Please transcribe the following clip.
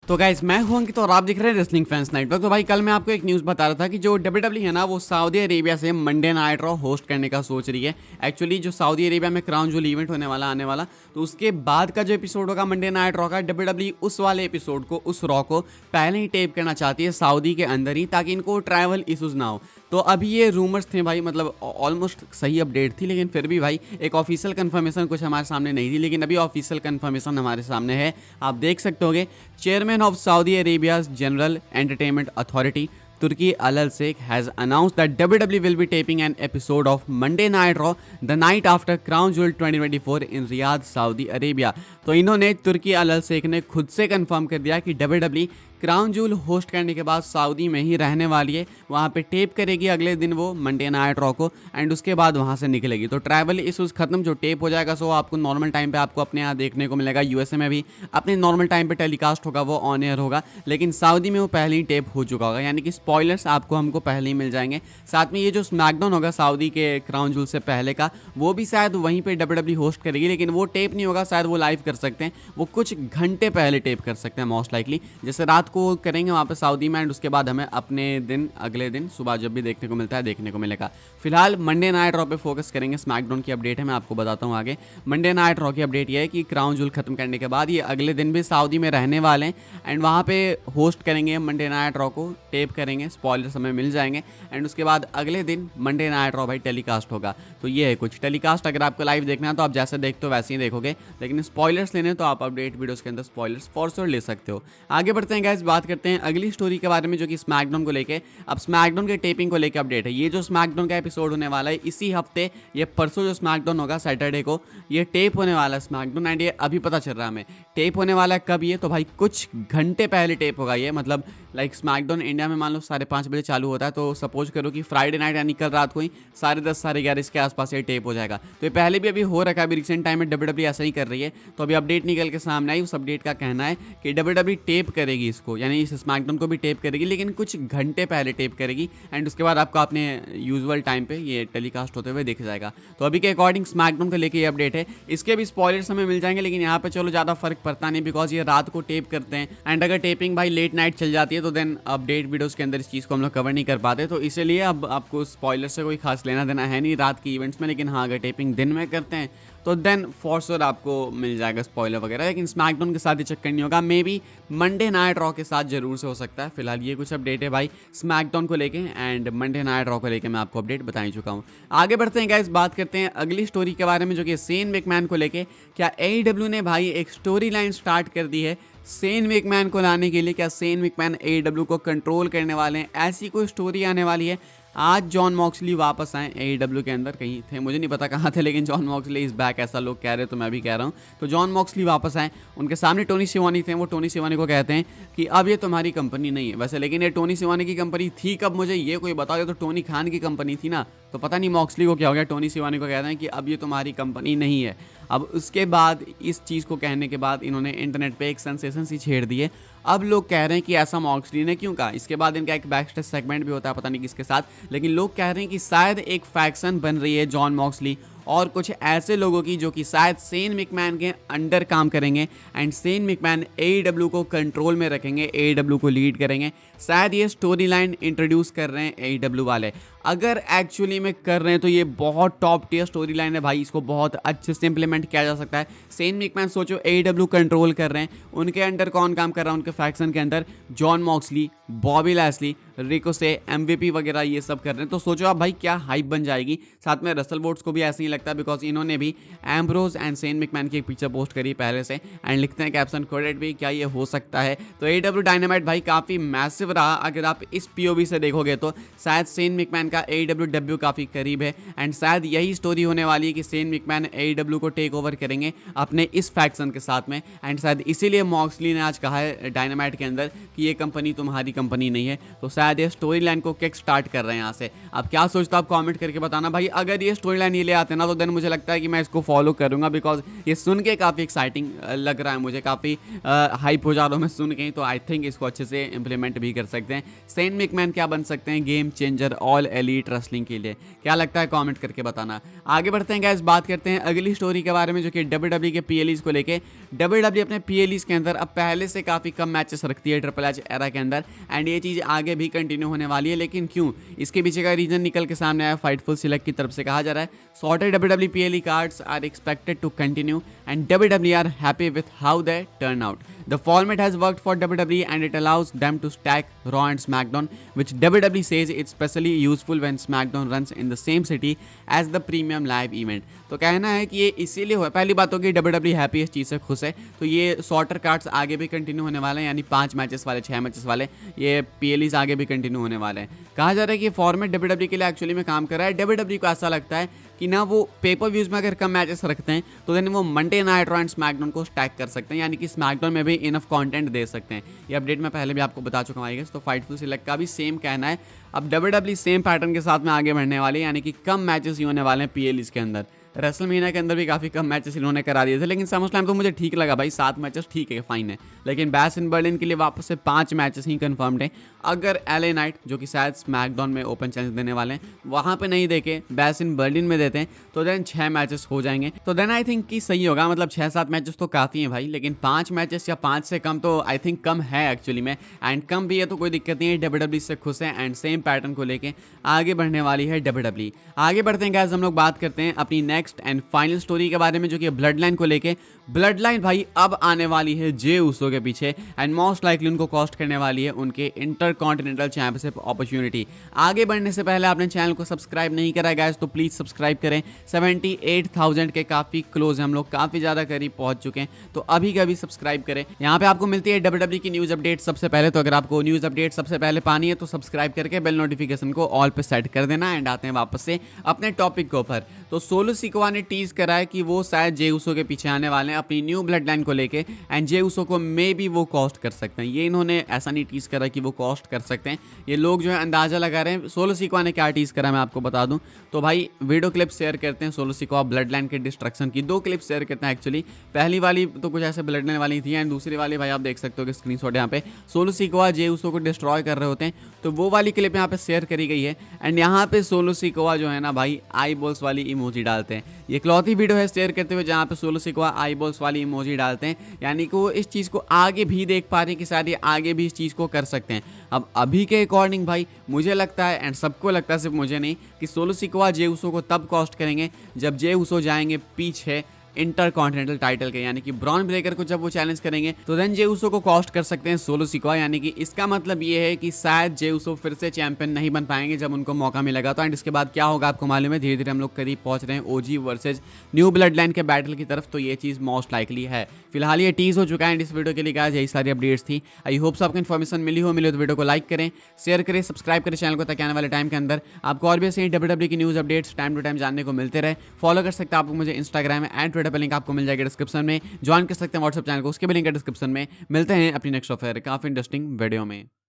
तो गाइस मैं हूं अंकित और आप दिख रहे हैं रेसलिंग फैंस नेटवर्क। तो भाई कल मैं आपको एक न्यूज़ बता रहा था कि जो डब्ल्यूडब्ल्यू है ना वो सऊदी अरेबिया से मंडे नाइट रॉ होस्ट करने का सोच रही है। एक्चुअली जो सऊदी अरेबिया में क्राउन जूल इवेंट होने वाला आने वाला, तो उसके बाद का जो एपिसोड होगा मंडे नाइट रॉ का, डब्ल्यूडब्ल्यू उस वाले एपिसोड को, उस रॉ को पहले ही टेप करना चाहती है सऊदी के अंदर ही, ताकि इनको ट्रैवल इशूज़ ना हो। तो अभी ये रूमर्स थे भाई, मतलब ऑलमोस्ट सही अपडेट थी, लेकिन फिर भी भाई एक ऑफिशियल कंफर्मेशन कुछ हमारे सामने नहीं थी, लेकिन अभी ऑफिशियल कंफर्मेशन हमारे सामने है। आप देख सकते होगे, chairman of Saudi Arabia's General Entertainment Authority Turki Al Sheikh has announced that WWE will be taping an episode of Monday Night Raw the night after Crown Jewel 2024 in Riyadh, Saudi Arabia। तो इन्होंने तुर्की अल शेख ने खुद से confirm कर दिया कि WWE crown joule host करने के बाद सऊदी में ही रहने वाली है, वहाँ पे टेप करेगी अगले दिन वो मंडे नाइट रॉ को, एंड उसके बाद वहाँ से निकलेगी। तो ट्रैवल इशूज़ खत्म, जो टेप हो जाएगा सो आपको नॉर्मल टाइम पे आपको अपने यहाँ देखने को मिलेगा। यूएसए में भी अपने नॉर्मल टाइम पे टेलीकास्ट होगा, वो ऑन एयर होगा, लेकिन सऊदी में वो पहले ही टेप हो चुका होगा, यानी कि स्पॉयलर्स आपको हमको पहले ही मिल जाएंगे। साथ में ये जो स्मैकडाउन होगा सऊदी के क्राउन जूल से पहले का, वो भी शायद वहीं पर डब्ल्यूडब्ल्यू होस्ट करेगी, लेकिन वो टेप नहीं होगा, शायद वो लाइव कर सकते हैं, वो कुछ घंटे पहले टेप कर सकते हैं मोस्ट लाइकली, जैसे रात को करेंगे वहाँ पे सऊदी में, एंड उसके बाद हमें अपने दिन अगले दिन सुबह जब भी देखने को मिलता है देखने को मिलेगा। फिलहाल मंडे नाइट रॉ पे फोकस करेंगे। स्मैकडाउन की अपडेट है, मैं आपको बताता हूँ आगे। मंडे नाइट रॉ की अपडेट ये है कि क्राउन जूल खत्म करने के बाद ये अगले दिन भी सऊदी में रहने वाले हैं, एंड वहाँ पे होस्ट करेंगे मंडे नाइट रॉ को, टेप करेंगे, स्पॉयलर्स हमें मिल जाएंगे, एंड उसके बाद अगले दिन मंडे नाइट रॉ भाई टेलीकास्ट होगा। तो ये है कुछ टेलीकास्ट, अगर आपको लाइव देखना है तो आप जैसे देखते हो वैसे ही देखोगे, लेकिन स्पॉयलर्स लेने तो आप अपडेट वीडियोस के अंदर स्पॉयलर्स फॉर श्योर ले सकते हो। आगे बढ़ते हैं गाइस, बात करते हैं अगली स्टोरी के बारे में, जो कि स्मैकडाउन को लेके। अब स्मैकडाउन के टेपिंग को लेके अपडेट है। ये जो स्मैकडाउन का एपिसोड होने वाला है इसी हफ्ते, ये परसों जो स्मैकडाउन होगा सैटरडे को, ये टेप होने वाला है स्मैकडाउन, एंड ये अभी पता चल रहा है हमें टेप होने वाला है कब, ये तो भाई कुछ घंटे पहले टेप होगा ये। मतलब लाइक स्मैकडाउन इंडिया में मान लो 5:30 बजे चालू होता है, तो सपोज करो कि फ्राइडे नाइट यानी कल रात को ही 10:30 11:30 के आसपास ये टेप हो जाएगा। तो ये पहले भी अभी हो रखा है, अभी रिसेंट टाइम में डब्ल्यूडब्ल्यू ऐसा ही कर रही है। तो अभी अपडेट निकल के सामने आई, उस अपडेट का कहना है कि डब्ल्यूडब्ल्यू टेप करेगी इसको, यानी इस स्मैकडाउन को भी टेप करेगी, लेकिन कुछ घंटे पहले टेप करेगी, एंड उसके बाद आपको अपने यूजुअल टाइम पे ये टेलीकास्ट होते हुए दिख जाएगा। तो अभी के अकॉर्डिंग स्मैकडाउन को लेके ये अपडेट है। इसके भी स्पॉयलर्स हमें मिल जाएंगे, लेकिन यहाँ पे चलो ज़्यादा फर्क पड़ता नहीं, बिकॉज ये रात को टेप करते हैं, एंड अगर टेपिंग भाई लेट नाइट चल जाती है तो देन अपडेट वीडियोस के अंदर इस चीज़ को हम लोग कवर नहीं कर पाते। तो इसलिए अब आपको स्पॉयलर से कोई खास लेना देना है नहीं रात की इवेंट्स में, लेकिन हाँ अगर टेपिंग दिन में करते हैं तो देन फॉर श्योर आपको मिल जाएगा स्पॉइलर वगैरह। लेकिन स्मैकडाउन के साथ ये चक्कर नहीं होगा, may be Monday night raw के साथ जरूर से हो सकता है। फिलहाल ये कुछ अपडेट है भाई स्मैकडाउन को लेके, एंड मंडे नाइट रॉ को लेके मैं आपको अपडेट बता ही चुका हूँ। आगे बढ़ते हैं गाइस, बात करते हैं अगली स्टोरी के बारे में, जो कि शेन मैकमैन को लेके। क्या AEW ने भाई एक स्टोरी लाइन स्टार्ट कर दी है शेन मैकमैन को लाने के लिए? क्या शेन मैकमैन AEW को कंट्रोल करने वाले हैं? ऐसी कोई स्टोरी आने वाली है। आज जॉन मॉक्सली वापस आए AEW के अंदर, कहीं थे मुझे नहीं पता कहाँ थे, लेकिन जॉन मॉक्सली इज बैक ऐसा लोग कह रहे हैं, तो मैं भी कह रहा हूँ। तो जॉन मॉक्सली वापस आए, उनके सामने टोनी स्चिवोनी थे, वो टोनी स्चिवोनी को कहते हैं कि अब ये तुम्हारी कंपनी नहीं है वैसे, लेकिन ये टोनी स्चिवोनी की कंपनी थी कब, मुझे ये कोई बता दे। तो टोनी खान की कंपनी थी ना, तो पता नहीं मॉक्सली को क्या हो गया। टोनी स्चिवोनी को कहते हैं कि अब ये तुम्हारी कंपनी नहीं है। अब उसके बाद इस चीज़ को कहने के बाद इन्होंने इंटरनेट पे एक सेंसेशन सी छेड़ दी है। अब लोग कह रहे हैं कि ऐसा मॉक्सली ने क्यों कहा। इसके बाद इनका एक बैक स्टेज सेगमेंट भी होता है, पता नहीं किसके साथ, लेकिन लोग कह रहे हैं कि शायद एक फैक्शन बन रही है जॉन मॉक्सली और कुछ ऐसे लोगों की, जो कि शायद शेन मैकमैन के अंडर काम करेंगे, एंड शेन मैकमैन AEW को कंट्रोल में रखेंगे, AEW को लीड करेंगे। शायद ये स्टोरी लाइन इंट्रोड्यूस कर रहे हैं AEW वाले। अगर एक्चुअली में कर रहे हैं तो ये बहुत टॉप टियर स्टोरी लाइन है भाई, इसको बहुत अच्छे से इंप्लीमेंट किया जा सकता है। शेन मैकमैन सोचो AEW कंट्रोल कर रहे हैं, उनके अंडर कौन काम कर रहा है? उनके फैक्शन के अंदर जॉन मॉक्सली, बॉबी लैस्ली, रिकोसे, MVP वगैरह ये सब कर रहे हैं। तो सोचो आप भाई क्या हाइप बन जाएगी। साथ में रसल वोड्स को भी ऐसे ही लगता है, बिकॉज इन्होंने भी एम्ब्रोज एंड शेन मैकमैन की एक पिक्चर पोस्ट करी पहले से, एंड लिखते हैं कैप्शन क्रेडिट भी, क्या ये हो सकता है? तो AEW डायनामाइट भाई काफ़ी मैसिव रहा। अगर आप इस POV से देखोगे तो शायद शेन मैकमैन का AEW डेब्यू काफ़ी करीब है, एंड शायद यही स्टोरी होने वाली है कि शेन मैकमैन AEW को टेक ओवर करेंगे अपने इस फैक्शन के साथ में, एंड शायद इसीलिए मॉक्सली ने आज कहा है डायनामाइट के अंदर कि ये कंपनी तुम्हारी कंपनी नहीं है। तो शायद ये स्टोरी लाइन को किक स्टार्ट कर रहे हैं यहाँ से। अब क्या सोचते हो आप कमेंट करके बताना भाई। अगर ये स्टोरी लाइन ये ले आते ना तो देन मुझे लगता है कि मैं इसको फॉलो करूँगा, बिकॉज ये सुन के काफ़ी एक्साइटिंग लग रहा है मुझे, काफ़ी हाइप हो जा रहा हूँ मैं सुन के। तो आई थिंक इसको अच्छे से इंप्लीमेंट भी कर सकते हैं। शेन मैकमैन क्या बन सकते हैं game changer all elite wrestling के लिए, क्या लगता है कमेंट करके बताना। आगे बढ़ते हैं गाइस, बात करते हैं अगली स्टोरी के बारे में, जो कि WWE के PLEs को लेके। WWE अपने PLEs के अंदर अब पहले से काफ़ी कम मैचेस रखती है ट्रिपल एच एरा के अंदर, एंड ये चीज़ आगे भी कंटिन्यू होने वाली है। लेकिन क्यों, इसके पीछे का रीजन निकल के सामने आया। फाइटफुल सिलेक्ट की तरफ से कहा जा रहा है sorted WWE PLE cards are expected to continue and WWE are happy with how they turn out. The format has worked for WWE and it allows them to stack Raw and SmackDown, which WWE says it's especially useful when SmackDown runs in the same city as the premium live event। तो कहना है कि ये इसीलिए हुआ। पहली बात होगी WWE हैप्पी इस चीज़ से खुश है, तो ये शॉर्टर कार्ड्स आगे भी कंटिन्यू होने वाले हैं, यानी 5 मैचेस वाले, 6 मैचेस वाले ये PLEs आगे भी कंटिन्यू होने वाले हैं। कहा जा रहा है कि फॉर्मेट WWE के लिए एक्चुअली में काम कर रहा है। WWE को ऐसा लगता है कि ना वो पेपर व्यूज़ में अगर कम मैचेस रखते हैं तो देन वो Monday night raw and SmackDown को स्टैक कर सकते हैं, यानी कि स्मैकडाउन में भी इनफ कंटेंट दे सकते हैं। ये अपडेट मैं पहले भी आपको बता चुका हूँ। तो फाइटफुल सिलेक्ट का भी सेम कहना है, अब WWE सेम पैटर्न के साथ में आगे बढ़ने वाले हैं, यानी कि कम मैचेस ही होने वाले हैं PLEs के अंदर। रेसलमेनिया के अंदर भी काफ़ी कम मैचेस इन्होंने करा दिए थे, लेकिन समझ टाइम तो मुझे ठीक लगा भाई, 7 मैचेस ठीक है, फाइन है। लेकिन बैश इन बर्लिन के लिए वापस से 5 मैचेस ही कंफर्म्ड हैं। अगर LA नाइट जो कि शायद स्मैकडाउन में ओपन चैलेंज देने वाले हैं वहाँ पे नहीं देके बैश इन बर्लिन में देते हैं तो देन 6 मैचेस हो जाएंगे। तो देन आई थिंक कि सही होगा, मतलब 6-7 मैचेस तो काफ़ी हैं भाई, लेकिन 5 मैचेस या 5 से कम तो आई थिंक कम है एक्चुअली में, एंड कम भी है तो कोई दिक्कत नहीं है। WWE से खुश है एंड सेम पैटर्न को लेके आगे बढ़ने वाली है WWE। आगे बढ़ते हैं गाइस, हम लोग बात करते हैं अपनी नेक्स्ट एंड फाइनल स्टोरी के बारे में, जो कि ब्लड लाइन को लेके। ब्लड लाइन भाई अब आने वाली है जे उसो के पीछे, एंड मोस्ट लाइकली उनको कॉस्ट करने वाली है उनके इंटरकॉन्टिनेंटल चैंपियनशिप अपॉर्चुनिटी। आगे बढ़ने से पहले आपने चैनल को सब्सक्राइब नहीं करा है गाइस तो प्लीज़ सब्सक्राइब करें। 78,000 के काफ़ी क्लोज है हम लोग, काफ़ी ज़्यादा करीब पहुंच चुके हैं, तो अभी का भी सब्सक्राइब करें। यहाँ पे आपको मिलती है WWE की न्यूज़ अपडेट सबसे पहले, तो अगर आपको न्यूज़ अपडेट सबसे पहले पानी है तो सब्सक्राइब करके बेल नोटिफिकेशन को ऑल पे सेट कर देना। एंड आते हैं वापस से अपने टॉपिक के ऊपर। तो सोलो सिकोवा ने टीज करा है कि वो शायद जे उसो के पीछे आने वाले हैं अपनी न्यू ब्लड लाइन को लेके, एंड जे उसो को मे भी वो कॉस्ट कर सकते हैं। ये इन्होंने ऐसा नहीं टीज करा कि वो कॉस्ट कर सकते हैं, ये लोग जो है अंदाजा लगा रहे हैं। सोलो सिकोवा ने क्या टीज करा मैं आपको बता दूं, तो भाई वीडियो क्लिप शेयर करते हैं सोलो सिकोवा ब्लड लाइन के डिस्ट्रक्शन की। 2 क्लिप शेयर करते हैं एक्चुअली। पहली वाली तो कुछ ऐसे ब्लड लाइन वाली थी, एंड दूसरी वाली भाई आप देख सकते हो कि स्क्रीनशॉट यहाँ पे सोलो सिकोवा जे उसो को डिस्ट्रॉय कर रहे होते हैं, तो वो वाली क्लिप यहाँ पे शेयर करी गई है। एंड यहाँ पे सोलो सिकोवा जो है ना भाई आई बॉल्स वाली इमोजी डालते हैं। ये इकलौती वीडियो है शेयर करते हुए जहाँ पे सोलो सिकोवा आई बॉल्स वाली इमोजी डालते हैं, यानी कि वो इस चीज़ को आगे भी देख पा रहे हैं कि शायद ये आगे भी इस चीज़ को कर सकते हैं। अब अभी के अकॉर्डिंग भाई मुझे लगता है, एंड सबको लगता है सिर्फ मुझे नहीं, कि सोलो सिकोवा जे उसो को तब कॉस्ट करेंगे जब जे उसो जाएंगे पीछे इंटरकॉन्टिनेंटल टाइटल के, यानी कि ब्रॉन ब्रेकर को जब वो चैलेंज करेंगे तो देन जे उसो को कॉस्ट कर सकते हैं सोलो सिकोवा। यानी कि इसका मतलब ये है कि शायद जे उसो फिर से चैंपियन नहीं बन पाएंगे जब उनको मौका मिलेगा। तो एंड इसके बाद क्या होगा आपको मालूम है, धीरे धीरे हम लोग करीब पहुंच रहे हैं ओजी वर्सेज न्यू ब्लड लाइन के बैटल की तरफ, तो ये चीज़ मोस्ट लाइकली है। फिलहाल ये टीज हो चुका है, एंड इस वीडियो के लिए गाइस यही सारी अपडेट्स थी। आई होप आपको इन्फॉर्मेशन मिली हो तो वीडियो को लाइक करें, शेयर करें, सब्सक्राइब करें चैनल को, ताकि आने वाले टाइम के अंदर आपको और भी ऐसे WWE की news updates time to time जानने को मिलते रहे। फॉलो कर सकते हैं आपको मुझे इंस्टाग्राम एंड ट्विटर पर, लिंक आपको मिल जाएगा डिस्क्रिप्शन में। ज्वाइन कर सकते हैं व्हाट्सएप चैनल को, उसके भी लिंक है डिस्क्रिप्शन में। मिलते हैं अपनी नेक्स्ट ऑफर काफ़ी इंटरेस्टिंग वीडियो में।